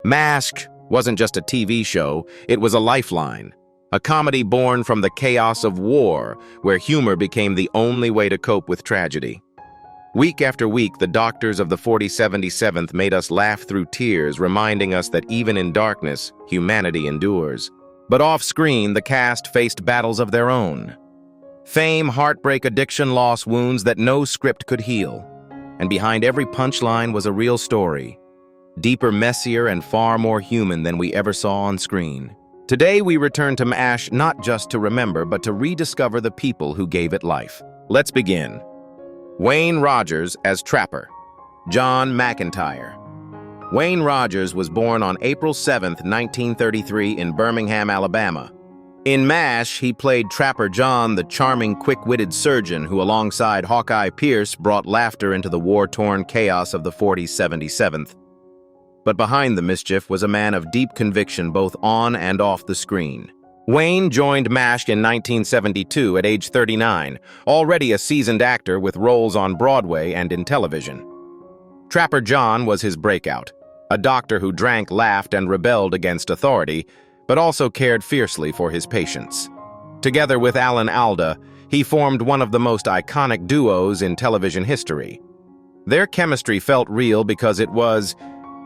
Mask wasn't just a TV show, it was a lifeline. A comedy born from the chaos of war, where humor became the only way to cope with tragedy. Week after week, the doctors of the 4077th made us laugh through tears, reminding us that even in darkness, humanity endures. But off-screen, the cast faced battles of their own. Fame, heartbreak, addiction, loss, wounds that no script could heal. And behind every punchline was a real story. Deeper, messier, and far more human than we ever saw on screen. Today, we return to MASH not just to remember, but to rediscover the people who gave it life. Let's begin. Wayne Rogers as Trapper. John McIntyre. Wayne Rogers was born on April 7, 1933 in Birmingham, Alabama. In MASH, he played Trapper John, the charming, quick-witted surgeon who, alongside Hawkeye Pierce, brought laughter into the war-torn chaos of the 4077th. But behind the mischief was a man of deep conviction both on and off the screen. Wayne joined MASH in 1972 at age 39, already a seasoned actor with roles on Broadway and in television. Trapper John was his breakout, a doctor who drank, laughed, and rebelled against authority, but also cared fiercely for his patients. Together with Alan Alda, he formed one of the most iconic duos in television history. Their chemistry felt real because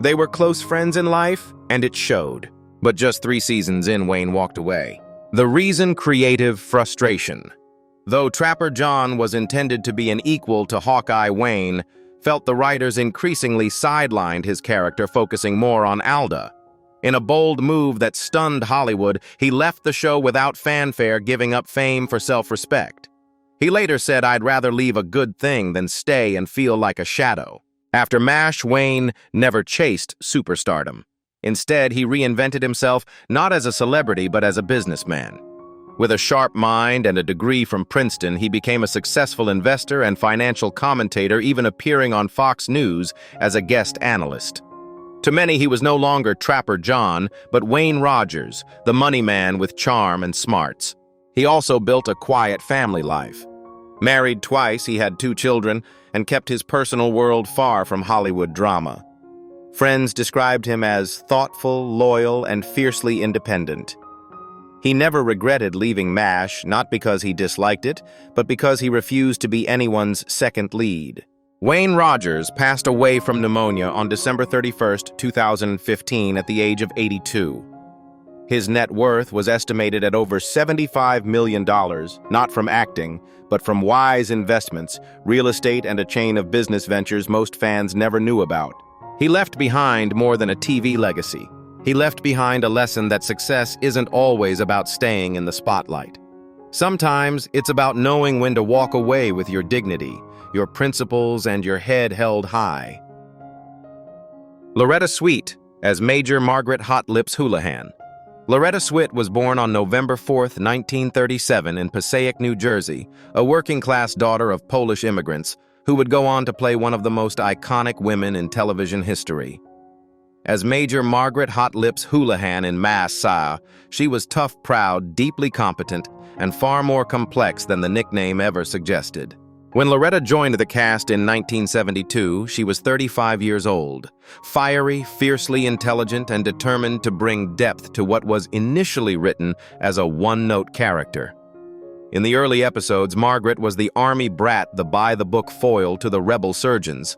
they were close friends in life, and it showed. But just 3 seasons in, Wayne walked away. The reason: creative frustration. Though Trapper John was intended to be an equal to Hawkeye, Wayne felt the writers increasingly sidelined his character, focusing more on Alda. In a bold move that stunned Hollywood, he left the show without fanfare, giving up fame for self-respect. He later said, "I'd rather leave a good thing than stay and feel like a shadow." After MASH, Wayne never chased superstardom. Instead, he reinvented himself not as a celebrity but as a businessman. With a sharp mind and a degree from Princeton, he became a successful investor and financial commentator, even appearing on Fox News as a guest analyst. To many, he was no longer Trapper John, but Wayne Rogers, the money man with charm and smarts. He also built a quiet family life. Married twice, he had 2 children and kept his personal world far from Hollywood drama. Friends described him as thoughtful, loyal, and fiercely independent. He never regretted leaving MASH, not because he disliked it, but because he refused to be anyone's second lead. Wayne Rogers passed away from pneumonia on December 31, 2015, at the age of 82. His net worth was estimated at over $75 million, not from acting, but from wise investments, real estate, and a chain of business ventures most fans never knew about. He left behind more than a TV legacy. He left behind a lesson that success isn't always about staying in the spotlight. Sometimes it's about knowing when to walk away with your dignity, your principles, and your head held high. Loretta Swit as Major Margaret Hot Lips Houlihan. Loretta Swit was born on November 4, 1937 in Passaic, New Jersey, a working-class daughter of Polish immigrants who would go on to play one of the most iconic women in television history. As Major Margaret Hot Lips Houlihan in Mass Saw, she was tough, proud, deeply competent, and far more complex than the nickname ever suggested. When Loretta joined the cast in 1972, she was 35 years old, fiery, fiercely intelligent, and determined to bring depth to what was initially written as a one-note character. In the early episodes, Margaret was the army brat, the by-the-book foil to the rebel surgeons.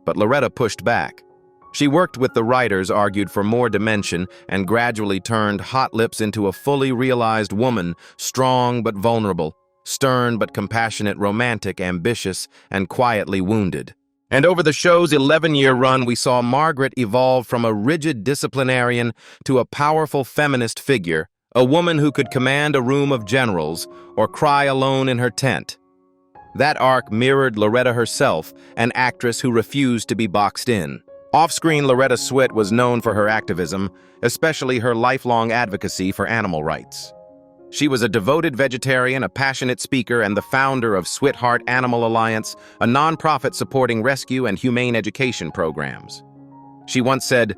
But Loretta pushed back. She worked with the writers, argued for more dimension, and gradually turned Hot Lips into a fully realized woman, strong but vulnerable, stern but compassionate, romantic, ambitious, and quietly wounded. And over the show's 11-year run, we saw Margaret evolve from a rigid disciplinarian to a powerful feminist figure, a woman who could command a room of generals or cry alone in her tent. That arc mirrored Loretta herself, an actress who refused to be boxed in. Off-screen, Loretta Swit was known for her activism, especially her lifelong advocacy for animal rights. She was a devoted vegetarian, a passionate speaker, and the founder of Sweetheart Animal Alliance, a nonprofit supporting rescue and humane education programs. She once said,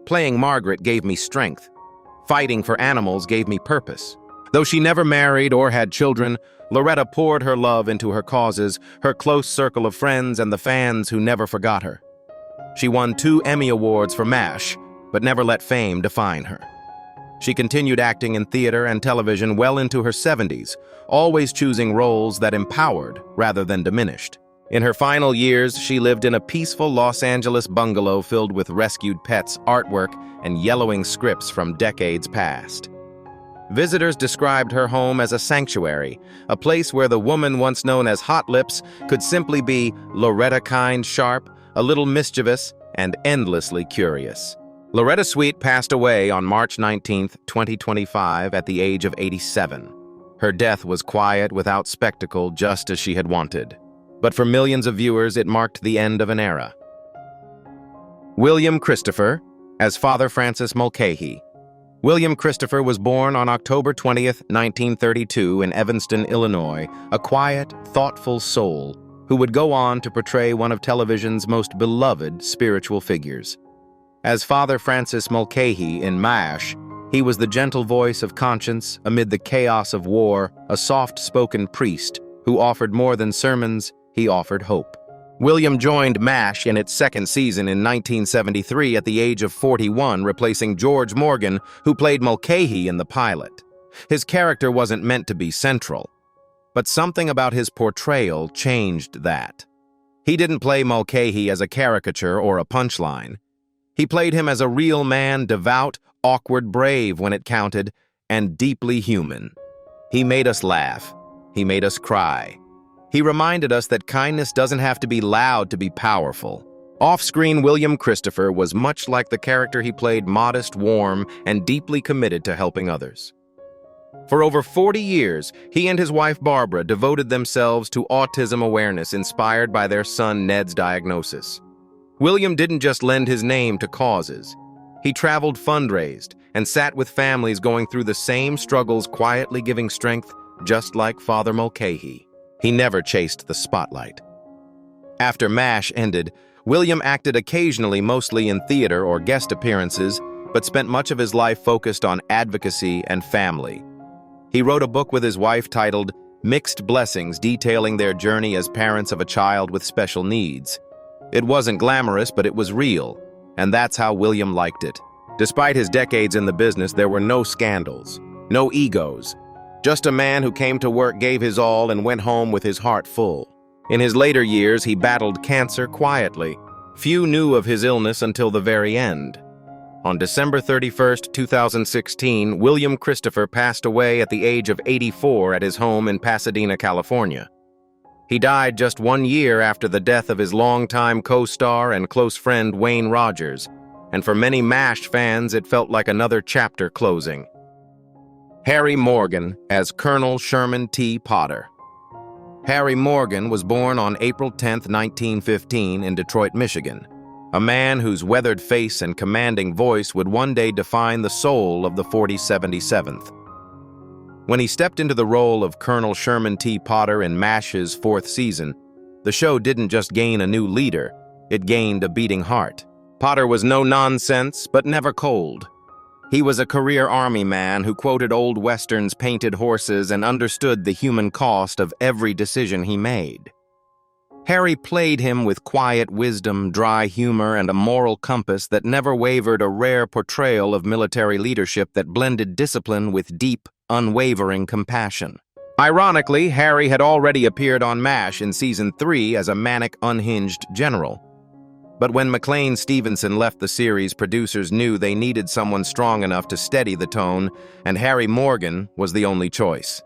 "Playing Margaret gave me strength. Fighting for animals gave me purpose." Though she never married or had children, Loretta poured her love into her causes, her close circle of friends, and the fans who never forgot her. She won 2 Emmy Awards for MASH, but never let fame define her. She continued acting in theater and television well into her 70s, always choosing roles that empowered rather than diminished. In her final years, she lived in a peaceful Los Angeles bungalow filled with rescued pets, artwork, and yellowing scripts from decades past. Visitors described her home as a sanctuary, a place where the woman once known as Hot Lips could simply be Loretta kind, sharp, a little mischievous, and endlessly curious. Loretta Swit passed away on March 19, 2025, at the age of 87. Her death was quiet, without spectacle, just as she had wanted. But for millions of viewers, it marked the end of an era. William Christopher, as Father Francis Mulcahy. William Christopher was born on October 20, 1932, in Evanston, Illinois, a quiet, thoughtful soul who would go on to portray one of television's most beloved spiritual figures. As Father Francis Mulcahy in MASH, he was the gentle voice of conscience amid the chaos of war, a soft-spoken priest who offered more than sermons, he offered hope. William joined MASH in its second season in 1973 at the age of 41, replacing George Morgan, who played Mulcahy in the pilot. His character wasn't meant to be central, but something about his portrayal changed that. He didn't play Mulcahy as a caricature or a punchline. He played him as a real man, devout, awkward, brave when it counted, and deeply human. He made us laugh. He made us cry. He reminded us that kindness doesn't have to be loud to be powerful. Off-screen, William Christopher was much like the character he played, modest, warm, and deeply committed to helping others. For over 40 years, he and his wife Barbara devoted themselves to autism awareness inspired by their son Ned's diagnosis. William didn't just lend his name to causes. He traveled, fundraised, and sat with families going through the same struggles, quietly giving strength, just like Father Mulcahy. He never chased the spotlight. After MASH ended, William acted occasionally, mostly in theater or guest appearances, but spent much of his life focused on advocacy and family. He wrote a book with his wife titled Mixed Blessings, detailing their journey as parents of a child with special needs. It wasn't glamorous, but it was real, and that's how William liked it. Despite his decades in the business, there were no scandals, no egos. Just a man who came to work, gave his all, and went home with his heart full. In his later years, he battled cancer quietly. Few knew of his illness until the very end. On December 31, 2016, William Christopher passed away at the age of 84 at his home in Pasadena, California. He died just 1 year after the death of his longtime co-star and close friend Wayne Rogers, and for many MASH fans, it felt like another chapter closing. Harry Morgan as Colonel Sherman T. Potter. Harry Morgan was born on April 10, 1915, in Detroit, Michigan, a man whose weathered face and commanding voice would one day define the soul of the 4077th. When he stepped into the role of Colonel Sherman T. Potter in MASH's 4th season, the show didn't just gain a new leader, it gained a beating heart. Potter was no nonsense, but never cold. He was a career army man who quoted old westerns, painted horses, and understood the human cost of every decision he made. Harry played him with quiet wisdom, dry humor, and a moral compass that never wavered, a rare portrayal of military leadership that blended discipline with deep, unwavering compassion. Ironically, Harry had already appeared on MASH in Season 3 as a manic, unhinged general. But when Mlan Stevenson left the series, producers knew they needed someone strong enough to steady the tone, and Harry Morgan was the only choice.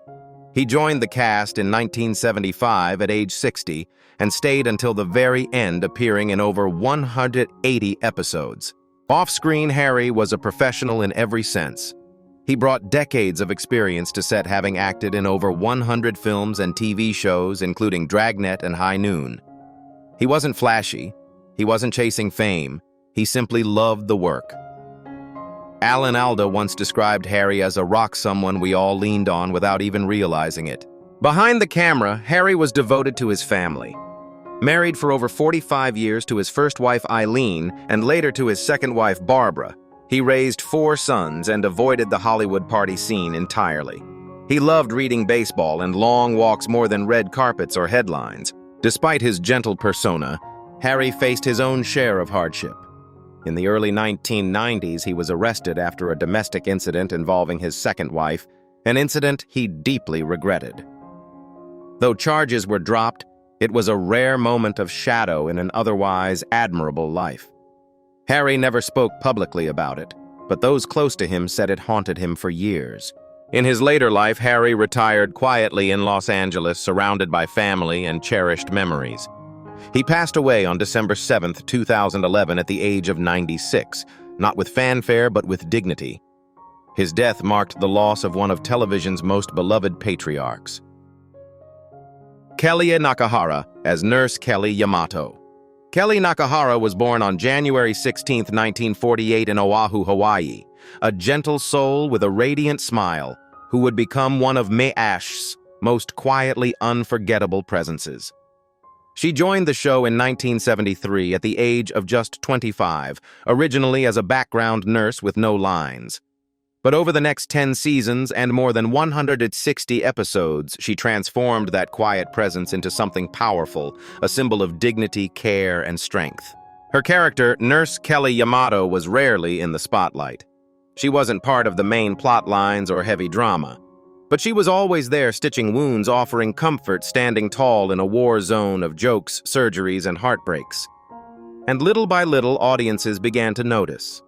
He joined the cast in 1975 at age 60 and stayed until the very end, appearing in over 180 episodes. Off-screen, Harry was a professional in every sense. He brought decades of experience to set, having acted in over 100 films and TV shows, including Dragnet and High Noon. He wasn't flashy. He wasn't chasing fame. He simply loved the work. Alan Alda once described Harry as a rock, someone we all leaned on without even realizing it. Behind the camera, Harry was devoted to his family. Married for over 45 years to his first wife Eileen and later to his second wife Barbara, he raised 4 sons and avoided the Hollywood party scene entirely. He loved reading baseball and long walks more than red carpets or headlines. Despite his gentle persona, Harry faced his own share of hardship. In the early 1990s, he was arrested after a domestic incident involving his second wife, an incident he deeply regretted. Though charges were dropped, it was a rare moment of shadow in an otherwise admirable life. Harry never spoke publicly about it, but those close to him said it haunted him for years. In his later life, Harry retired quietly in Los Angeles, surrounded by family and cherished memories. He passed away on December 7, 2011, at the age of 96, not with fanfare but with dignity. His death marked the loss of one of television's most beloved patriarchs. Kelly Nakahara as Nurse Kelly Yamato. Kelly Nakahara was born on January 16, 1948 in Oahu, Hawaii, a gentle soul with a radiant smile who would become one of MASH's most quietly unforgettable presences. She joined the show in 1973 at the age of just 25, originally as a background nurse with no lines. But over the next 10 seasons and more than 160 episodes, she transformed that quiet presence into something powerful, a symbol of dignity, care, and strength. Her character, Nurse Kelly Yamato, was rarely in the spotlight. She wasn't part of the main plot lines or heavy drama. But she was always there stitching wounds, offering comfort, standing tall in a war zone of jokes, surgeries, and heartbreaks. And little by little, audiences began to notice.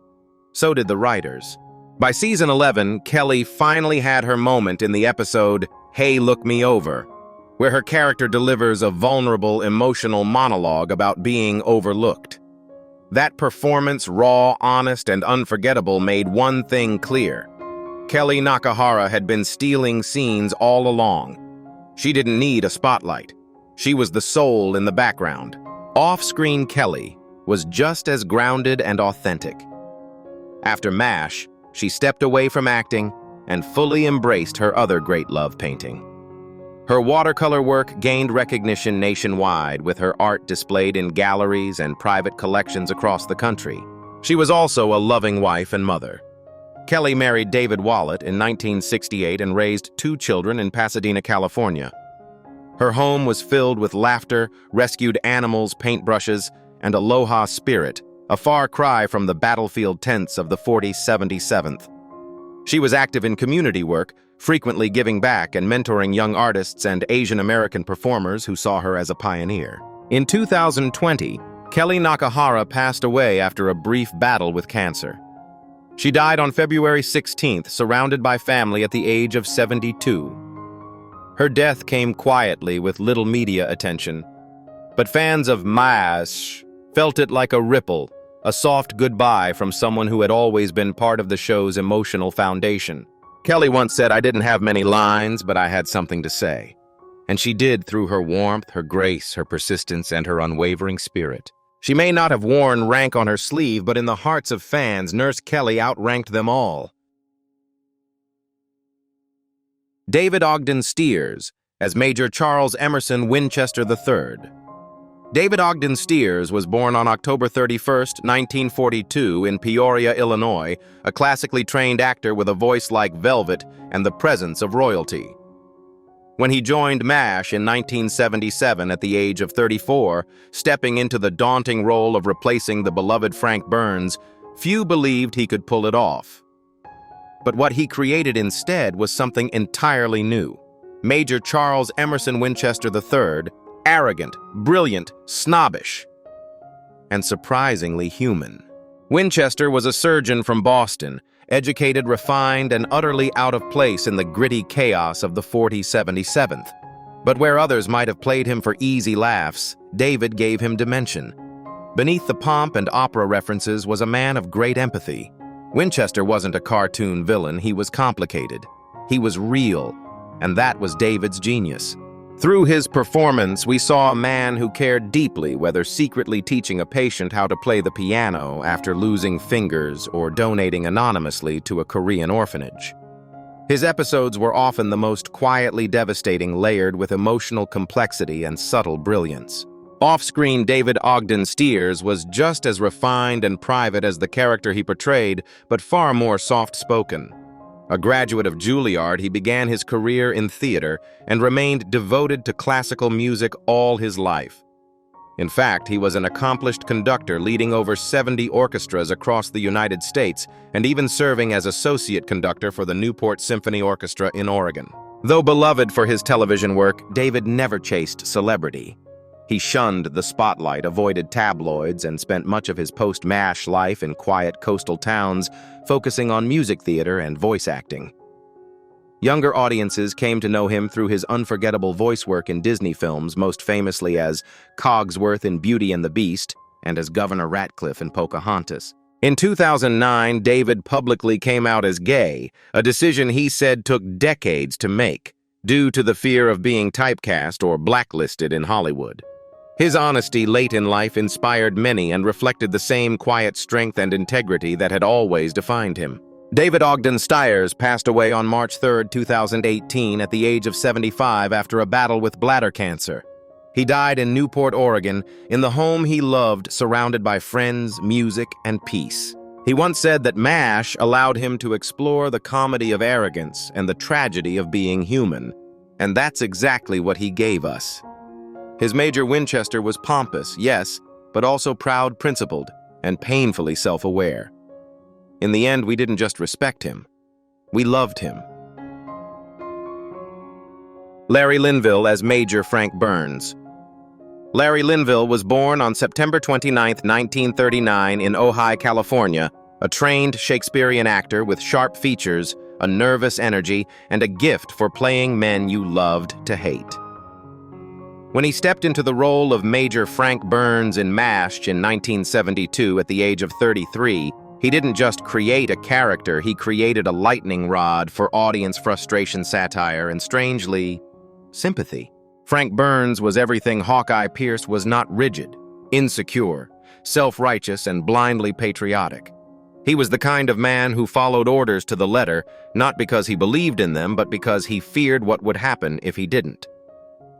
So did the writers. By season 11, Kelly finally had her moment in the episode, Hey, Look Me Over, where her character delivers a vulnerable, emotional monologue about being overlooked. That performance, raw, honest, and unforgettable, made one thing clear. Kelly Nakahara had been stealing scenes all along. She didn't need a spotlight. She was the soul in the background. Off-screen Kelly was just as grounded and authentic. After MASH, she stepped away from acting and fully embraced her other great love, painting. Her watercolor work gained recognition nationwide, with her art displayed in galleries and private collections across the country. She was also a loving wife and mother. Kelly married David Wallet in 1968 and raised 2 children in Pasadena, California. Her home was filled with laughter, rescued animals, paintbrushes, and aloha spirit, a far cry from the battlefield tents of the 4077th. She was active in community work, frequently giving back and mentoring young artists and Asian American performers who saw her as a pioneer. In 2020, Kelly Nakahara passed away after a brief battle with cancer. She died on February 16th, surrounded by family at the age of 72. Her death came quietly with little media attention, but fans of MASH felt it like a ripple, a soft goodbye from someone who had always been part of the show's emotional foundation. Kelly once said, "I didn't have many lines, but I had something to say." And she did through her warmth, her grace, her persistence, and her unwavering spirit. She may not have worn rank on her sleeve, but in the hearts of fans, Nurse Kelly outranked them all. David Ogden Steers as Major Charles Emerson Winchester III. David Ogden Steers was born on October 31, 1942 in Peoria, Illinois, a classically trained actor with a voice like velvet and the presence of royalty. When he joined MASH in 1977 at the age of 34, stepping into the daunting role of replacing the beloved Frank Burns, few believed he could pull it off. But what he created instead was something entirely new. Major Charles Emerson Winchester III, arrogant, brilliant, snobbish, and surprisingly human. Winchester was a surgeon from Boston, educated, refined, and utterly out of place in the gritty chaos of the 4077th. But where others might have played him for easy laughs, David gave him dimension. Beneath the pomp and opera references was a man of great empathy. Winchester wasn't a cartoon villain, he was complicated. He was real, and that was David's genius. Through his performance, we saw a man who cared deeply, whether secretly teaching a patient how to play the piano after losing fingers or donating anonymously to a Korean orphanage. His episodes were often the most quietly devastating, layered with emotional complexity and subtle brilliance. Off-screen, David Ogden Steers was just as refined and private as the character he portrayed, but far more soft-spoken. A graduate of Juilliard, he began his career in theater and remained devoted to classical music all his life. In fact, he was an accomplished conductor leading over 70 orchestras across the United States and even serving as associate conductor for the Newport Symphony Orchestra in Oregon. Though beloved for his television work, David never chased celebrity. He shunned the spotlight, avoided tabloids, and spent much of his post-MASH life in quiet coastal towns, focusing on music theater and voice acting. Younger audiences came to know him through his unforgettable voice work in Disney films, most famously as Cogsworth in Beauty and the Beast and as Governor Ratcliffe in Pocahontas. In 2009, David publicly came out as gay, a decision he said took decades to make, due to the fear of being typecast or blacklisted in Hollywood. His honesty late in life inspired many and reflected the same quiet strength and integrity that had always defined him. David Ogden Stiers passed away on March 3, 2018 at the age of 75 after a battle with bladder cancer. He died in Newport, Oregon, in the home he loved, surrounded by friends, music, and peace. He once said that MASH allowed him to explore the comedy of arrogance and the tragedy of being human, and that's exactly what he gave us. His Major Winchester was pompous, yes, but also proud, principled, and painfully self-aware. In the end, we didn't just respect him. We loved him. Larry Lynville as Major Frank Burns. Larry Lynville was born on September 29, 1939 in Ojai, California, a trained Shakespearean actor with sharp features, a nervous energy, and a gift for playing men you loved to hate. When he stepped into the role of Major Frank Burns in MASH in 1972 at the age of 33, he didn't just create a character, he created a lightning rod for audience frustration, satire, and strangely, sympathy. Frank Burns was everything Hawkeye Pierce was not: rigid, insecure, self-righteous, and blindly patriotic. He was the kind of man who followed orders to the letter, not because he believed in them, but because he feared what would happen if he didn't.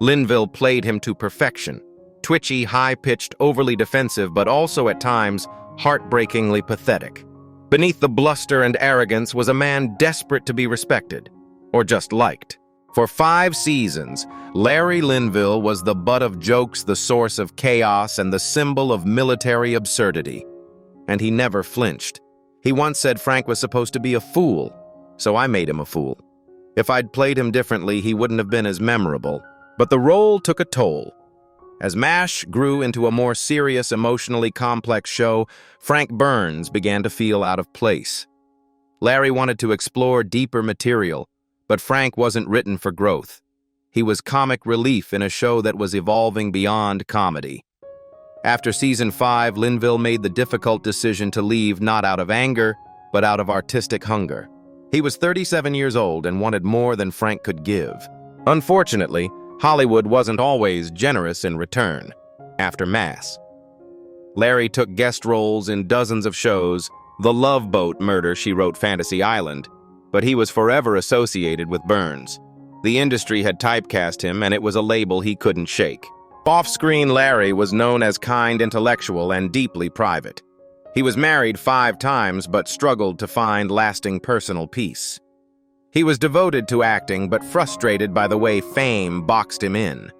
Lynville played him to perfection, twitchy, high-pitched, overly defensive, but also at times heartbreakingly pathetic. Beneath the bluster and arrogance was a man desperate to be respected, or just liked. For 5 seasons, Larry Lynville was the butt of jokes, the source of chaos, and the symbol of military absurdity. And he never flinched. He once said Frank was supposed to be a fool, so I made him a fool. If I'd played him differently, he wouldn't have been as memorable. But the role took a toll. As MASH grew into a more serious, emotionally complex show, Frank Burns began to feel out of place. Larry wanted to explore deeper material, but Frank wasn't written for growth. He was comic relief in a show that was evolving beyond comedy. After season 5, Lynville made the difficult decision to leave, not out of anger, but out of artistic hunger. He was 37 years old and wanted more than Frank could give. Unfortunately, Hollywood wasn't always generous in return. After MASH, Larry took guest roles in dozens of shows, The Love Boat Murder, She Wrote Fantasy Island, but he was forever associated with Burns. The industry had typecast him, and it was a label he couldn't shake. Off-screen, Larry was known as kind, intellectual, and deeply private. He was married 5 times, but struggled to find lasting personal peace. He was devoted to acting, but frustrated by the way fame boxed him in.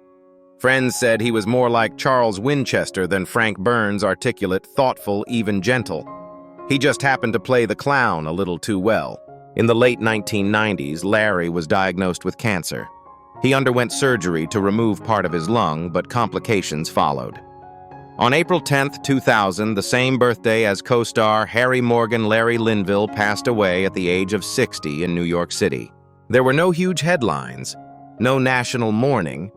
Friends said he was more like Charles Winchester than Frank Burns, articulate, thoughtful, even gentle. He just happened to play the clown a little too well. In the late 1990s, Larry was diagnosed with cancer. He underwent surgery to remove part of his lung, but complications followed. On April 10, 2000, the same birthday as co-star Harry Morgan, Larry Lynville passed away at the age of 60 in New York City. There were no huge headlines, no national mourning,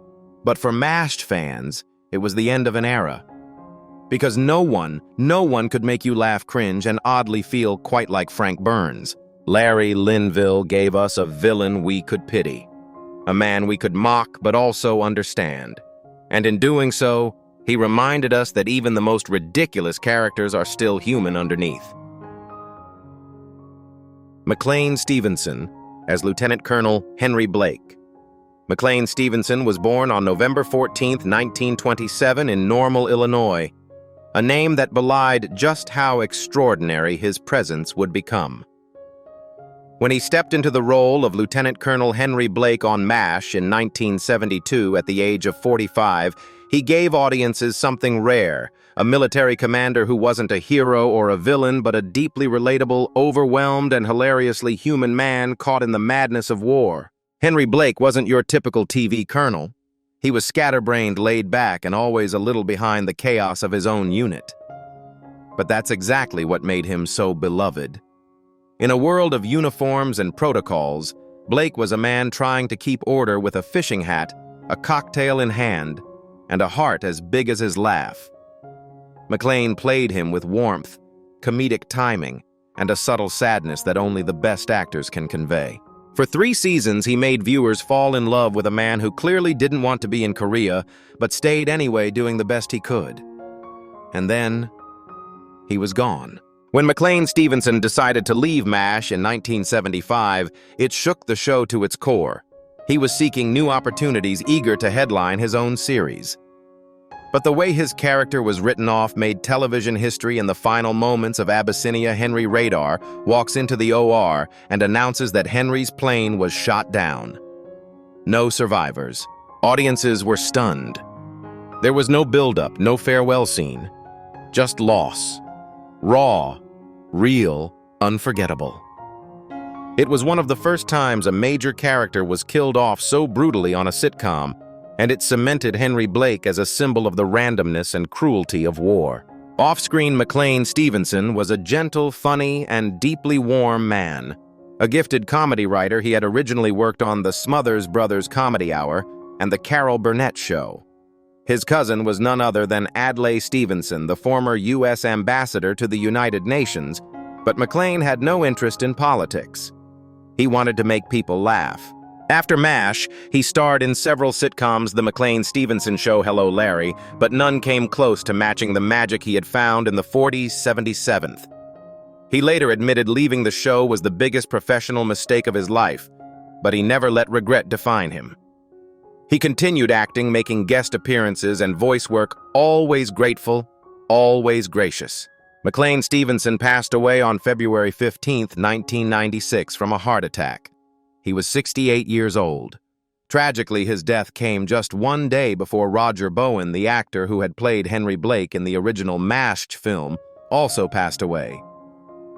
but for MASH fans, it was the end of an era. Because no one could make you laugh, cringe, and oddly feel quite like Frank Burns. Larry Lynville gave us a villain we could pity, a man we could mock but also understand. And in doing so, he reminded us that even the most ridiculous characters are still human underneath. Mlan Stevenson as Lieutenant Colonel Henry Blake. Mlan Stevenson was born on November 14, 1927 in Normal, Illinois, a name that belied just how extraordinary his presence would become. When he stepped into the role of Lieutenant Colonel Henry Blake on MASH in 1972 at the age of 45, he gave audiences something rare, a military commander who wasn't a hero or a villain, but a deeply relatable, overwhelmed, and hilariously human man caught in the madness of war. Henry Blake wasn't your typical TV colonel. He was scatterbrained, laid back, and always a little behind the chaos of his own unit. But that's exactly what made him so beloved. In a world of uniforms and protocols, Blake was a man trying to keep order with a fishing hat, a cocktail in hand, and a heart as big as his laugh. McClane played him with warmth, comedic timing, and a subtle sadness that only the best actors can convey. For 3 seasons, he made viewers fall in love with a man who clearly didn't want to be in Korea, but stayed anyway doing the best he could. And then, he was gone. When Mlan Stevenson decided to leave MASH in 1975, it shook the show to its core. He was seeking new opportunities, eager to headline his own series. But the way his character was written off made television history. In the final moments of Abyssinia, Henry Radar walks into the OR and announces that Henry's plane was shot down. No survivors. Audiences were stunned. There was no build-up, no farewell scene. Just loss. Raw, real, unforgettable. It was one of the first times a major character was killed off so brutally on a sitcom, and it cemented Henry Blake as a symbol of the randomness and cruelty of war. Off-screen, Mlan Stevenson was a gentle, funny, and deeply warm man. A gifted comedy writer, he had originally worked on the Smothers Brothers Comedy Hour and the Carol Burnett Show. His cousin was none other than Adlai Stevenson, the former U.S. ambassador to the United Nations, but McClane had no interest in politics. He wanted to make people laugh. After MASH, he starred in several sitcoms, The Mlan Stevenson Show, Hello Larry, but none came close to matching the magic he had found in the 40s, 77th. He later admitted leaving the show was the biggest professional mistake of his life, but he never let regret define him. He continued acting, making guest appearances and voice work, always grateful, always gracious. Mlan Stevenson passed away on February 15, 1996, from a heart attack. He was 68 years old. Tragically, his death came just 1 day before Roger Bowen, the actor who had played Henry Blake in the original MASH film, also passed away.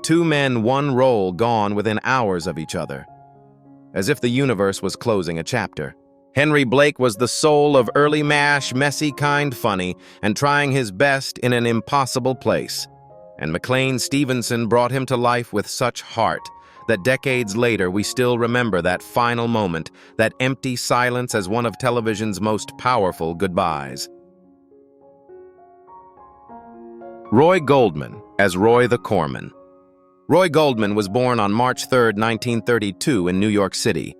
2 men, 1 role, gone within hours of each other. As if the universe was closing a chapter. Henry Blake was the soul of early MASH, messy, kind, funny, and trying his best in an impossible place. And Mlan Stevenson brought him to life with such heart that decades later we still remember that final moment, that empty silence, as one of television's most powerful goodbyes. Roy Goldman as Roy the Corpsman. Roy Goldman was born on March 3, 1932 in New York City.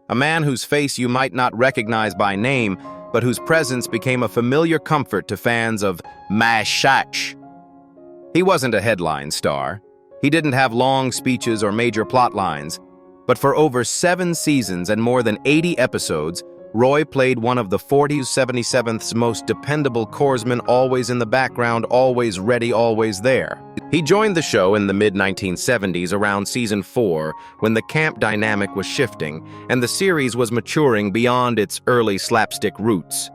A man whose face you might not recognize by name, but whose presence became a familiar comfort to fans of MASH. He wasn't a headline star. He didn't have long speeches or major plot lines, but for over 7 seasons and more than 80 episodes, Roy played one of the 40s 77th's most dependable corpsmen, always in the background, always ready, always there. He joined the show in the mid-1970s around season 4 when the camp dynamic was shifting and the series was maturing beyond its early slapstick roots.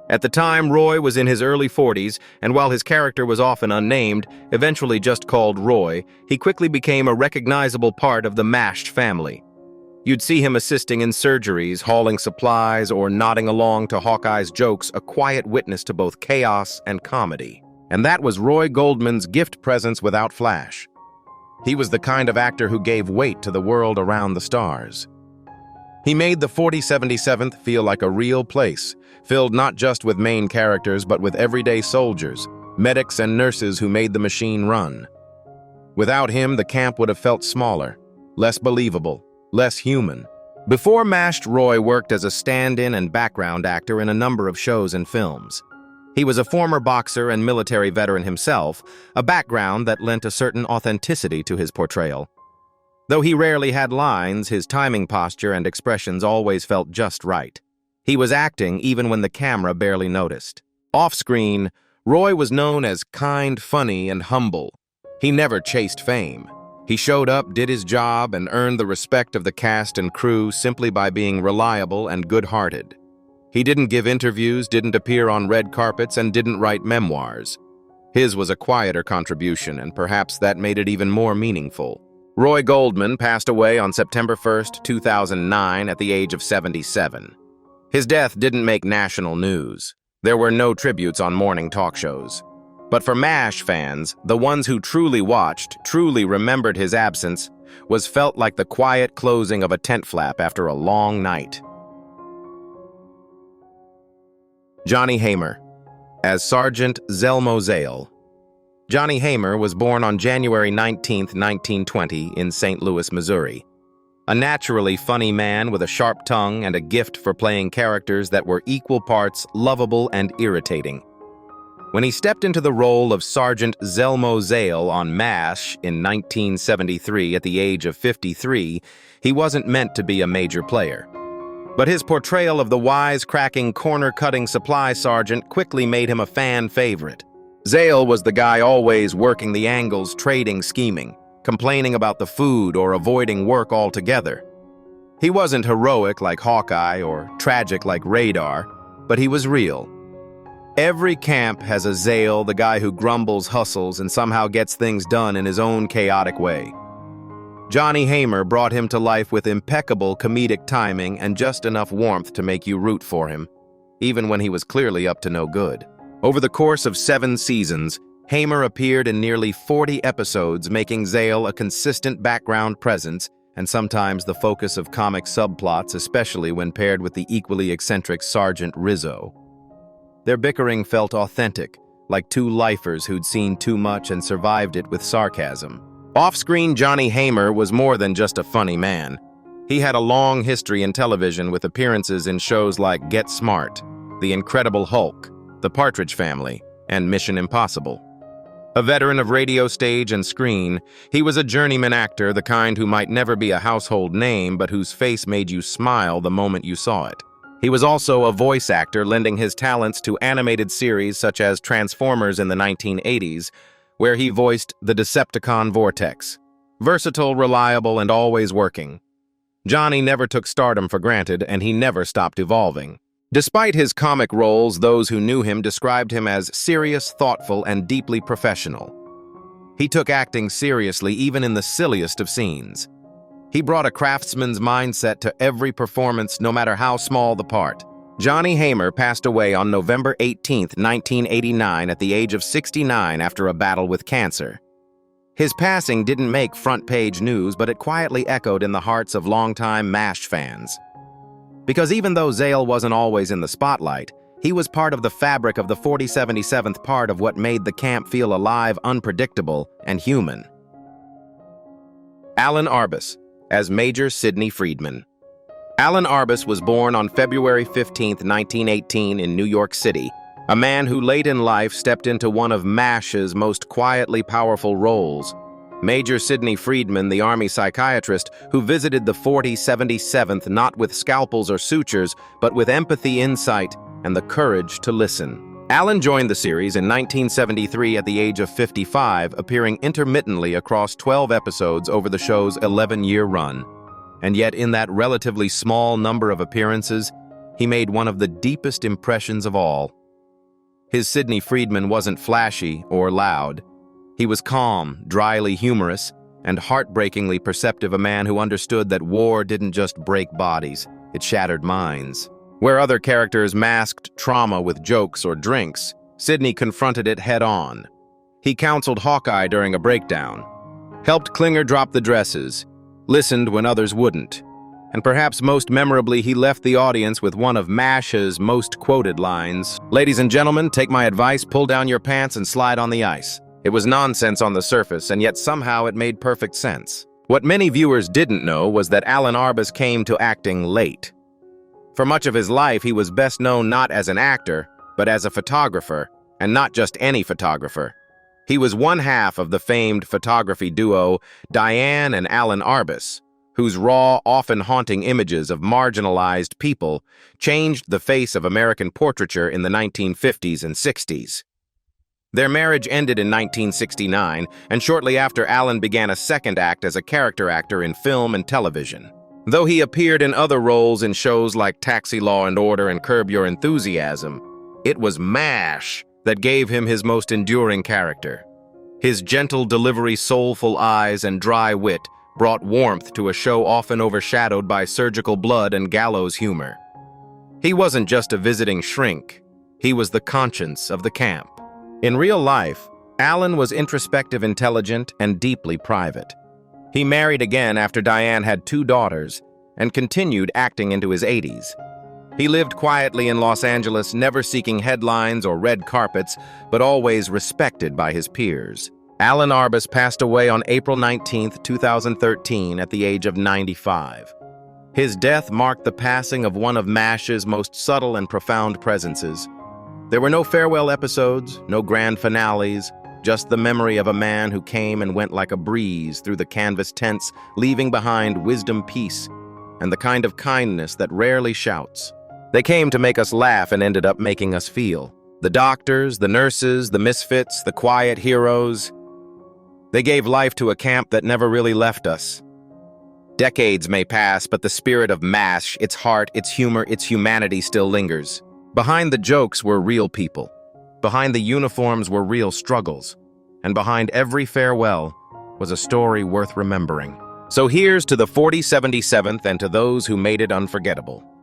At the time, Roy was in his early 40s, and while his character was often unnamed, eventually just called Roy, he quickly became a recognizable part of the MASH family. You'd see him assisting in surgeries, hauling supplies, or nodding along to Hawkeye's jokes, a quiet witness to both chaos and comedy. And that was Roy Goldman's gift presence without flash. He was the kind of actor who gave weight to the world around the stars. He made the 4077th feel like a real place, filled not just with main characters but with everyday soldiers, medics and nurses who made the machine run. Without him, the camp would have felt smaller, less believable, less human. Before MASH, Roy worked as a stand-in and background actor in a number of shows and films. He was a former boxer and military veteran himself, a background that lent a certain authenticity to his portrayal. Though he rarely had lines, his timing, posture, and expressions always felt just right. He was acting even when the camera barely noticed. Off-screen, Roy was known as kind, funny, and humble. He never chased fame. He showed up, did his job, and earned the respect of the cast and crew simply by being reliable and good-hearted. He didn't give interviews, didn't appear on red carpets, and didn't write memoirs. His was a quieter contribution, and perhaps that made it even more meaningful. Roy Goldman passed away on September 1st, 2009, at the age of 77. His death didn't make national news. There were no tributes on morning talk shows. But for MASH fans, the ones who truly watched, truly remembered his absence, was felt like the quiet closing of a tent flap after a long night. Johnny Hamr, as Sergeant Zelmo Zale. Johnny Hamr was born on January 19, 1920, in St. Louis, Missouri. A naturally funny man with a sharp tongue and a gift for playing characters that were equal parts lovable and irritating. When he stepped into the role of Sergeant Zelmo Zale on MASH in 1973 at the age of 53, he wasn't meant to be a major player. But his portrayal of the wise-cracking, corner-cutting supply sergeant quickly made him a fan favorite. Zale was the guy always working the angles, trading, scheming, complaining about the food or avoiding work altogether. He wasn't heroic like Hawkeye or tragic like Radar, but he was real. Every camp has a Zale, the guy who grumbles, hustles, and somehow gets things done in his own chaotic way. Johnny Hamr brought him to life with impeccable comedic timing and just enough warmth to make you root for him, even when he was clearly up to no good. Over the course of 7 seasons, Hamr appeared in nearly 40 episodes, making Zale a consistent background presence and sometimes the focus of comic subplots, especially when paired with the equally eccentric Sergeant Rizzo. Their bickering felt authentic, like two lifers who'd seen too much and survived it with sarcasm. Off-screen, Johnny Hamr was more than just a funny man. He had a long history in television with appearances in shows like Get Smart, The Incredible Hulk, The Partridge Family, and Mission Impossible. A veteran of radio, stage, and screen, he was a journeyman actor, the kind who might never be a household name but whose face made you smile the moment you saw it. He was also a voice actor, lending his talents to animated series such as Transformers in the 1980s, where he voiced the Decepticon Vortex. Versatile, reliable, and always working. Johnny never took stardom for granted, and he never stopped evolving. Despite his comic roles, those who knew him described him as serious, thoughtful, and deeply professional. He took acting seriously even in the silliest of scenes. He brought a craftsman's mindset to every performance, no matter how small the part. Johnny Hamr passed away on November 18, 1989, at the age of 69 after a battle with cancer. His passing didn't make front-page news, but it quietly echoed in the hearts of longtime MASH fans. Because even though Zale wasn't always in the spotlight, he was part of the fabric of the 4077th part of what made the camp feel alive, unpredictable, and human. Alan Arbus, as Major Sidney Friedman. Alan Arbus was born on February 15, 1918 in New York City, a man who late in life stepped into one of MASH's most quietly powerful roles. Major Sidney Friedman, the Army psychiatrist who visited the 4077th not with scalpels or sutures, but with empathy, insight, and the courage to listen. Alan joined the series in 1973 at the age of 55, appearing intermittently across 12 episodes over the show's 11-year run. And yet, in that relatively small number of appearances, he made one of the deepest impressions of all. His Sidney Friedman wasn't flashy or loud. He was calm, dryly humorous, and heartbreakingly perceptive, a man who understood that war didn't just break bodies, it shattered minds. Where other characters masked trauma with jokes or drinks, Sidney confronted it head-on. He counseled Hawkeye during a breakdown, helped Klinger drop the dresses, listened when others wouldn't, and perhaps most memorably, he left the audience with one of MASH's most quoted lines, "Ladies and gentlemen, take my advice, pull down your pants and slide on the ice." It was nonsense on the surface, and yet somehow it made perfect sense. What many viewers didn't know was that Alan Arbus came to acting late. For much of his life, he was best known not as an actor, but as a photographer, and not just any photographer. He was one half of the famed photography duo Diane and Alan Arbus, whose raw, often haunting images of marginalized people changed the face of American portraiture in the 1950s and 60s. Their marriage ended in 1969, and shortly after, Alan began a second act as a character actor in film and television. Though he appeared in other roles in shows like Taxi Law and Order and Curb Your Enthusiasm, it was MASH that gave him his most enduring character. His gentle delivery, soulful eyes, and dry wit brought warmth to a show often overshadowed by surgical blood and gallows humor. He wasn't just a visiting shrink, he was the conscience of the camp. In real life, Alan was introspective, intelligent, and deeply private. He married again after Diane had 2 daughters and continued acting into his 80s. He lived quietly in Los Angeles, never seeking headlines or red carpets, but always respected by his peers. Alan Arbus passed away on April 19, 2013, at the age of 95. His death marked the passing of one of MASH's most subtle and profound presences. There were no farewell episodes, no grand finales, just the memory of a man who came and went like a breeze through the canvas tents, leaving behind wisdom, peace, and the kind of kindness that rarely shouts. They came to make us laugh and ended up making us feel. The doctors, the nurses, the misfits, the quiet heroes. They gave life to a camp that never really left us. Decades may pass, but the spirit of MASH, its heart, its humor, its humanity still lingers. Behind the jokes were real people. Behind the uniforms were real struggles. And behind every farewell was a story worth remembering. So here's to the 4077th and to those who made it unforgettable.